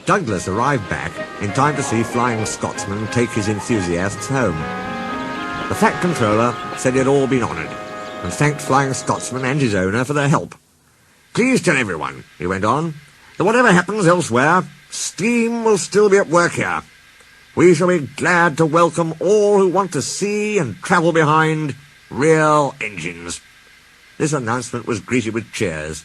Douglas arrived back in time to see Flying Scotsman take his enthusiasts home. The Fat Controller said he had all been honoured, and thanked Flying Scotsman and his owner for their help. "Please tell everyone," he went on, "that whatever happens elsewhere, steam will still be at work here. We shall be glad to welcome all who want to see and travel behind real engines." This announcement was greeted with cheers,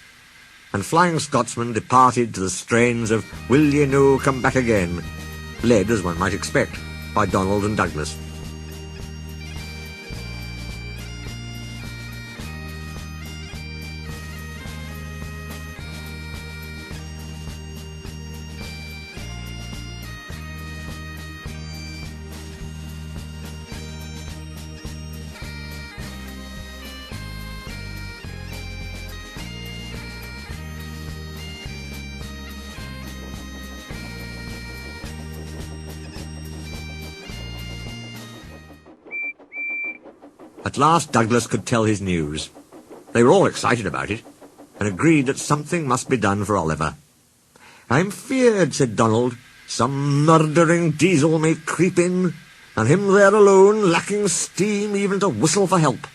and Flying Scotsman departed to the strains of "Will Ye No Come Back Again," led, as one might expect, by Donald and Douglas. At last Douglas could tell his news. They were all excited about it, and agreed that something must be done for Oliver. "I'm feared," said Donald, "some murdering diesel may creep in, and him there alone, lacking steam even to whistle for help."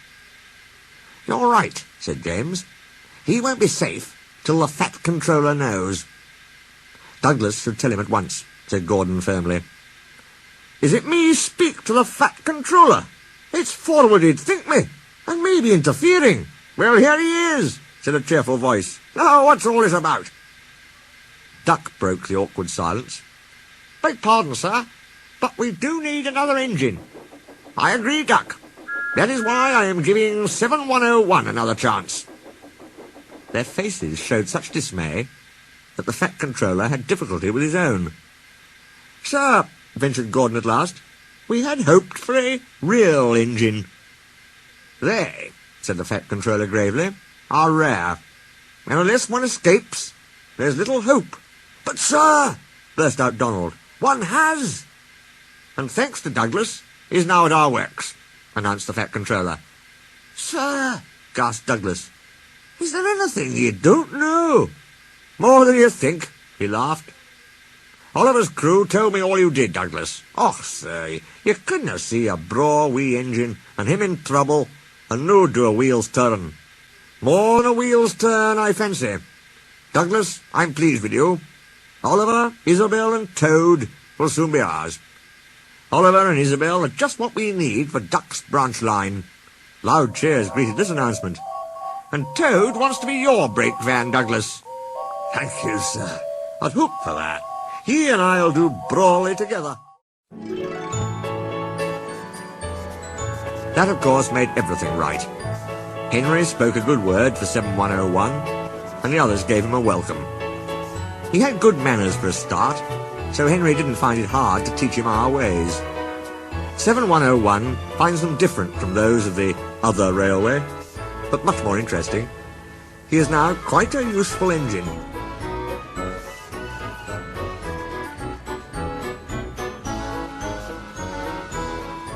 "You're right," said James. "He won't be safe till the Fat Controller knows." "Douglas should tell him at once," said Gordon firmly. "Is it me speak to the Fat Controller? It's forwarded, think me, and maybe interfering." "Well, here he is," said a cheerful voice. "Now, what's all this about?" Duck broke the awkward silence. "Beg pardon, sir, but we do need another engine." "I agree, Duck. That is why I am giving 7101 another chance." Their faces showed such dismay that the Fat Controller had difficulty with his own. "Sir," ventured Gordon at last, "we had hoped for a real engine." "They," said the Fat Controller gravely, "are rare, and unless one escapes, there's little hope." "But, sir," burst out Donald, "one has." "And thanks to Douglas, is now at our works," announced the Fat Controller. "Sir," gasped Douglas, "is there anything you don't know?" "More than you think," he laughed. "Oliver's crew told me all you did, Douglas. Och, sir, you couldna see a braw wee engine, and him in trouble, and no do a wheel's turn. More than a wheel's turn, I fancy. Douglas, I'm pleased with you. Oliver, Isabel, and Toad will soon be ours. Oliver and Isabel are just what we need for Duck's branch line." Loud cheers greeted this announcement. "And Toad wants to be your brake van, Douglas." "Thank you, sir. I'd hoped for that. He and I'll do brawly together." That, of course, made everything right. Henry spoke a good word for 7101, and the others gave him a welcome. He had good manners for a start, so Henry didn't find it hard to teach him our ways. 7101 finds them different from those of the other railway, but much more interesting. He is now quite a useful engine.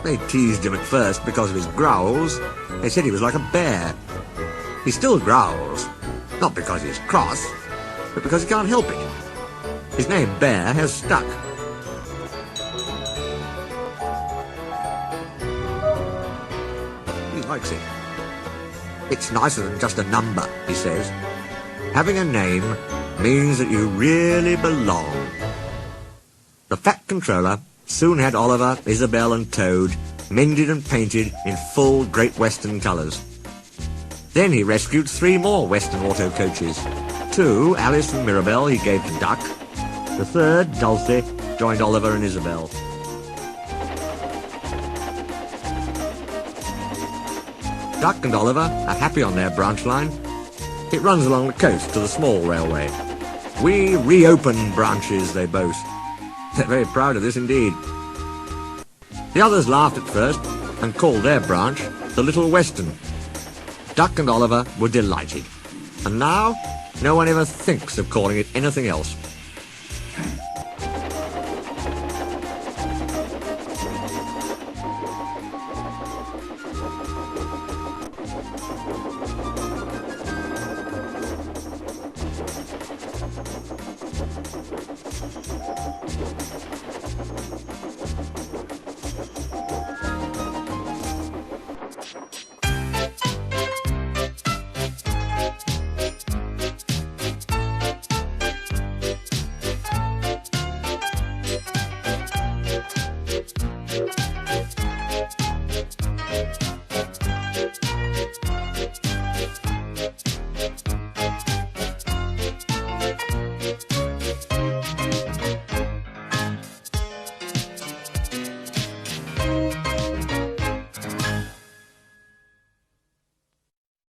They teased him at first because of his growls. They said he was like a bear. He still growls, not because he's cross, but because he can't help it. His name, Bear, has stuck. He likes it. "It's nicer than just a number," he says. "Having a name means that you really belong." The Fat Controller soon had Oliver, Isabel, and Toad mended and painted in full Great Western colours. Then he rescued 3 more Western auto coaches. 2, Alice and Mirabelle, he gave to Duck. The 3rd, Dulcie, joined Oliver and Isabel. Duck and Oliver are happy on their branch line. It runs along the coast to the small railway. "We reopen branches," they boast. They're very proud of this indeed. The others laughed at first and called their branch the Little Western. Duck and Oliver were delighted, and now no one ever thinks of calling it anything else.